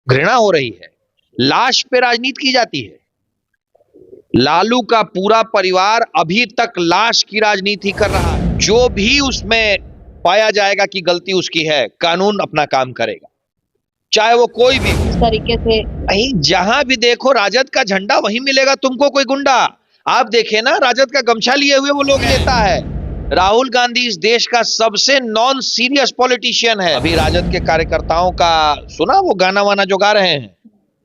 घृणा हो रही है। लाश पे राजनीति की जाती है। लालू का पूरा परिवार अभी तक लाश की राजनीति कर रहा है। जो भी उसमें पाया जाएगा कि गलती उसकी है, कानून अपना काम करेगा, चाहे वो कोई भी इस तरीके से। नहीं, जहां भी देखो राजद का झंडा वहीं मिलेगा तुमको। कोई गुंडा आप देखे ना, राजद का गमछा लिए हुए वो लोग लेता है। राहुल गांधी इस देश का सबसे नॉन सीरियस पॉलिटिशियन है। अभी राजद के कार्यकर्ताओं का सुना, वो गाना वाना जो गा रहे हैं,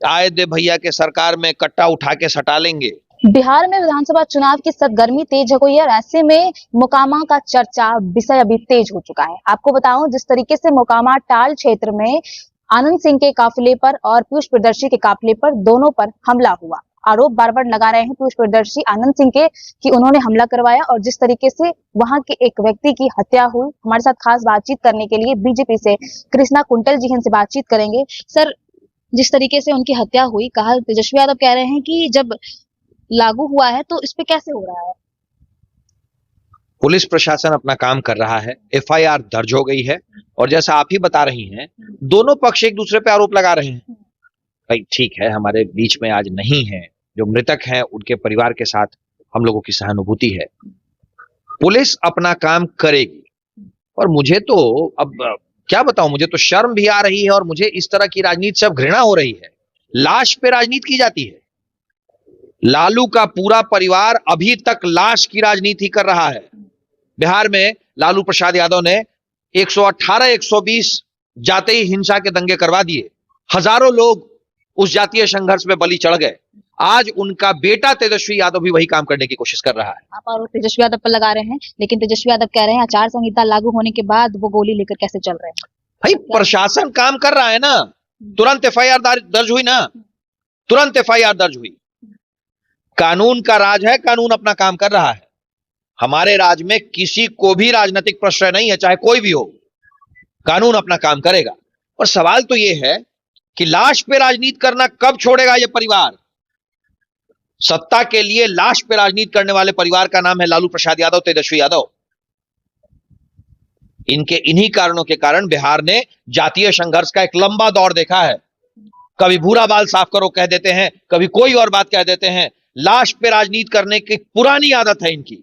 आए दे भैया के सरकार में कट्टा उठा के सटा लेंगे। बिहार में विधानसभा चुनाव की सरगर्मी तेज हो गई है और ऐसे में मोकामा का चर्चा विषय अभी तेज हो चुका है। आपको बताऊं, जिस तरीके से मोकामा टाल क्षेत्र में आनंद सिंह के काफिले पर और पीयूष प्रियदर्शी के काफिले पर दोनों पर हमला हुआ। आरोप बार बार लगा रहे हैं पीयूष प्रियदर्शी आनंद सिंह के कि उन्होंने हमला करवाया और जिस तरीके से वहां के एक व्यक्ति की हत्या हुई। हमारे साथ खास बातचीत करने के लिए बीजेपी से कृष्णा कुंटल जी हमसे बातचीत करेंगे। सर, जिस तरीके से उनकी हत्या हुई, कहा तेजस्वी यादव कह रहे हैं कि जब लागू हुआ है तो इस पे कैसे हो रहा है? पुलिस प्रशासन अपना काम कर रहा है, एफआईआर दर्ज हो गई है और जैसा आप ही बता रही हैं, दोनों पक्ष एक दूसरे पे आरोप लगा रहे हैं। भाई ठीक है, हमारे बीच में आज नहीं है, जो मृतक हैं उनके परिवार के साथ हम लोगों की सहानुभूति है। पुलिस अपना काम करेगी और मुझे तो अब क्या बताऊं, मुझे तो शर्म भी आ रही है और मुझे इस तरह की राजनीति से अब घृणा हो रही है। लाश पे राजनीति की जाती है। लालू का पूरा परिवार अभी तक लाश की राजनीति कर रहा है। बिहार में लालू प्रसाद यादव ने 118 120 जातीय हिंसा के दंगे करवा दिए। हजारों लोग उस जातीय संघर्ष में बलि चढ़ गए। आज उनका बेटा तेजस्वी यादव भी वही काम करने की कोशिश कर रहा है। आप आरोप तेजस्वी यादव पर लगा रहे हैं, लेकिन तेजस्वी यादव कह रहे हैं आचार संहिता लागू होने के बाद वो गोली लेकर कैसे चल रहे हैं? भाई प्रशासन काम कर रहा है ना, तुरंत एफआईआर दर्ज हुई ना, तुरंत एफआईआर दर्ज हुई। कानून का राज है, कानून अपना काम कर रहा है। हमारे राज्य में किसी को भी राजनीतिक प्रश्रय नहीं है, चाहे कोई भी हो, कानून अपना काम करेगा। और सवाल तो यह है कि लाश पे राजनीति करना कब छोड़ेगा यह परिवार। सत्ता के लिए लाश पे राजनीति करने वाले परिवार का नाम है लालू प्रसाद यादव, तेजस्वी यादव। इनके इन्हीं कारणों के कारण बिहार ने जातीय संघर्ष का एक लंबा दौर देखा है। कभी भूरा बाल साफ करो कह देते हैं, कभी कोई और बात कह देते हैं। लाश पे राजनीति करने की पुरानी आदत है इनकी।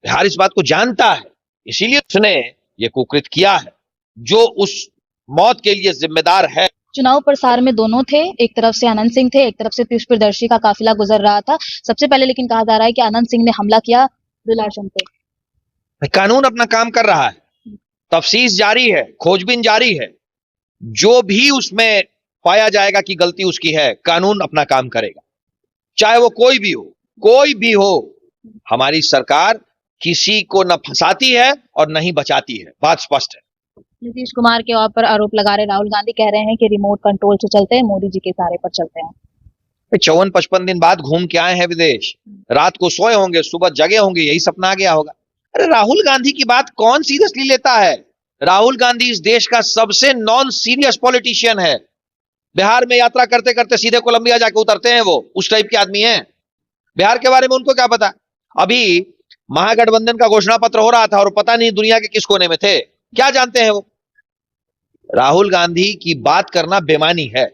बिहार इस बात को जानता है, इसीलिए उसने ये कुकृत किया है, जो उस मौत के लिए जिम्मेदार है। चुनाव प्रसार में दोनों थे, एक तरफ से आनंद सिंह थे, एक तरफ से पीयूष प्रियदर्शी का काफिला गुजर रहा था। सबसे पहले लेकिन कहा जा रहा है कि आनंद सिंह ने हमला किया दुलाशन पे। कानून अपना काम कर रहा है, तफ्तीश जारी है, खोजबीन जारी है। जो भी उसमें पाया जाएगा कि गलती उसकी है, कानून अपना काम करेगा, चाहे वो कोई भी हो, कोई भी हो। हमारी सरकार किसी को न फंसाती है और न ही बचाती है, बात स्पष्ट है। नीतीश कुमार के ऊपर आरोप लगा रहे राहुल गांधी, कह रहे हैं कि रिमोट कंट्रोल से चलते हैं, मोदी जी के इशारे पर चलते हैं। 54-55 दिन बाद घूम के आए हैं विदेश, रात को सोए होंगे, सुबह जगे होंगे, यही सपना आ गया होगा। अरे राहुल गांधी की बात कौन सीरियसली लेता है? राहुल गांधी इस देश का सबसे नॉन सीरियस पॉलिटिशियन है। बिहार में यात्रा करते करते सीधे कोलंबिया जाके उतरते हैं, वो उस टाइप के आदमी हैं। बिहार के बारे में उनको क्या पता? अभी महागठबंधन का घोषणा पत्र हो रहा था और पता नहीं दुनिया के किस कोने में थे, क्या जानते हैं वो? राहुल गांधी की बात करना बेमानी है।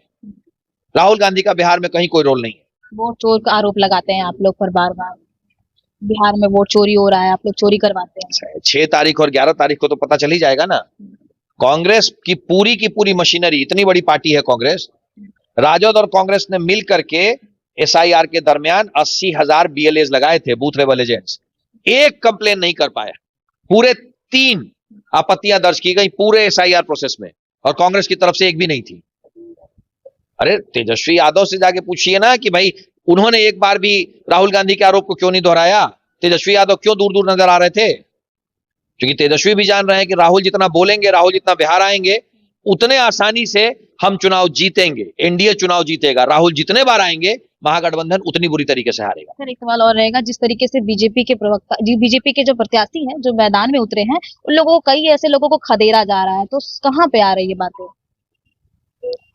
राहुल गांधी का बिहार में कहीं कोई रोल नहीं है। वोट चोर का आरोप लगाते हैं आप लोग पर बार बार, बिहार में वोट चोरी हो रहा है, आप लोग चोरी करवाते हैं। 6 तारीख और 11 तारीख को तो पता चल ही जाएगा ना। कांग्रेस की पूरी मशीनरी, इतनी बड़ी पार्टी है कांग्रेस, राजद और कांग्रेस ने मिल करके एसआईआर के दरमियान 80,000 बीएलएस लगाए थे, बूथ लेवल एजेंट्स। एक कंप्लेन नहीं कर पाया। पूरे 3 आपत्तियां दर्ज की गई पूरे एसआईआर प्रोसेस में, और कांग्रेस की तरफ से एक भी नहीं थी। अरे तेजस्वी यादव से जाके पूछिए ना कि भाई उन्होंने एक बार भी राहुल गांधी के आरोप को क्यों नहीं दोहराया? तेजस्वी यादव क्यों दूर दूर नजर आ रहे थे? क्योंकि तेजस्वी भी जान रहे हैं कि राहुल जितना बोलेंगे, राहुल जितना बिहार आएंगे, उतने आसानी से हम चुनाव जीतेंगे, एनडीए चुनाव जीतेगा। राहुल जितने बार आएंगे, महागठबंधन उतनी बुरी तरीके से हारेगा। सर, एक सवाल और रहेगा, जिस तरीके से बीजेपी के प्रवक्ता बीजेपी के जो प्रत्याशी हैं जो मैदान में उतरे हैं, उन लोगों को, कई ऐसे लोगों को खदेड़ा जा रहा है, तो कहाँ पे आ रही है बातें?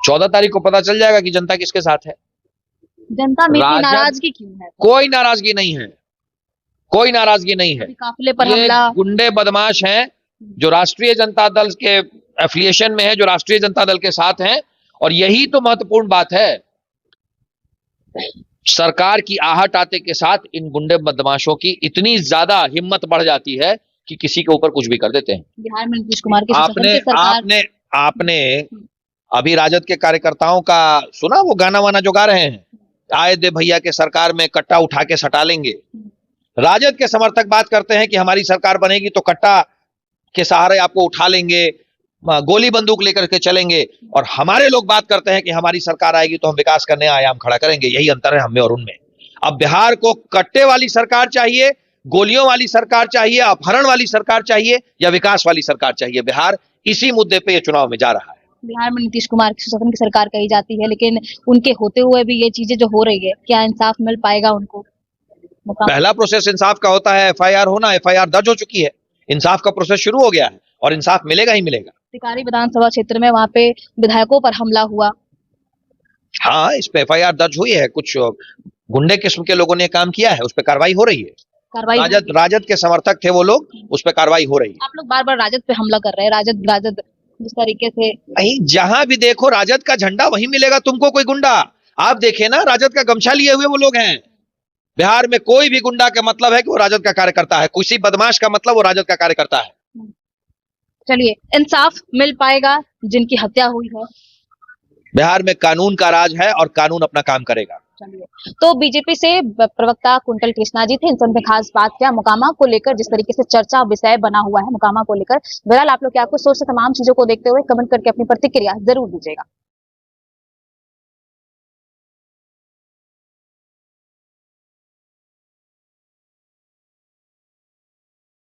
14 तारीख को पता चल जाएगा कि जनता किसके साथ है। जनता में इतनी नाराजगी क्यों है? कोई नाराजगी नहीं है, कोई नाराजगी नहीं है। काफिले पर ये हमला, गुंडे बदमाश हैं जो राष्ट्रीय जनता दल के एफिलिएशन में है, जो राष्ट्रीय जनता दल के साथ हैं, और यही तो महत्वपूर्ण बात है। सरकार की आहट आते के साथ इन गुंडे बदमाशों की इतनी ज्यादा हिम्मत बढ़ जाती है कि किसी के ऊपर कुछ भी कर देते हैं। बिहार में नीतीश कुमार के शासन आपने की सरकार आपने आपने अभी राजद के कार्यकर्ताओं का सुना, वो गाना वाना जो गा रहे हैं, आए दे भैया के सरकार में कट्टा उठा के सटा लेंगे। राजद के समर्थक बात करते हैं कि हमारी सरकार बनेगी तो कट्टा के सहारे आपको उठा लेंगे, गोली बंदूक लेकर के चलेंगे, और हमारे लोग बात करते हैं कि हमारी सरकार आएगी तो हम विकास का नया आयाम खड़ा करेंगे। यही अंतर है हम में और उनमें। अब बिहार को कट्टे वाली सरकार चाहिए, गोलियों वाली सरकार चाहिए, अपहरण वाली सरकार चाहिए, या विकास वाली सरकार चाहिए? बिहार इसी मुद्दे पे ये चुनाव में जा रहा है। बिहार में नीतीश कुमार के शासन की सरकार कही जाती है, लेकिन उनके होते हुए भी ये चीजें जो हो रही है, क्या इंसाफ मिल पाएगा उनको? पहला प्रोसेस इंसाफ का होता है, एफआईआर होना। एफआईआर दर्ज हो चुकी है, इंसाफ का प्रोसेस शुरू हो गया है और इंसाफ मिलेगा ही मिलेगा। टिकारी विधानसभा क्षेत्र में वहां पे विधायकों पर हमला हुआ। हाँ, इस पे एफआईआर दर्ज हुई है। कुछ गुंडे किस्म के लोगों ने काम किया है, उस पर कार्रवाई हो रही है। कार्रवाई राजद के समर्थक थे वो लोग, उस पर कार्रवाई हो रही है। आप लोग बार बार राजद पे हमला कर रहे हैं। राजद जिस तरीके से नहीं, जहां भी देखो राजद का झंडा वहीं मिलेगा तुमको कोई गुंडा। आप देखे ना, राजद का गमछा लिए हुए वो लोग हैं। बिहार में कोई भी गुंडा का मतलब है कि वो राजद का कार्यकर्ता है, किसी बदमाश का मतलब वो राजद का कार्यकर्ता है। चलिए, इंसाफ मिल पाएगा जिनकी हत्या हुई है? बिहार में कानून का राज है और कानून अपना काम करेगा। चलिए, तो बीजेपी से प्रवक्ता कुंतल कृष्णा जी थे, इनसे हमने खास बात किया मोकामा को लेकर, जिस तरीके से चर्चा विषय बना हुआ है मोकामा को लेकर। बहरहाल आप लोग क्या कुछ सोचते, तमाम चीजों को देखते हुए कमेंट करके अपनी प्रतिक्रिया जरूर दीजिएगा।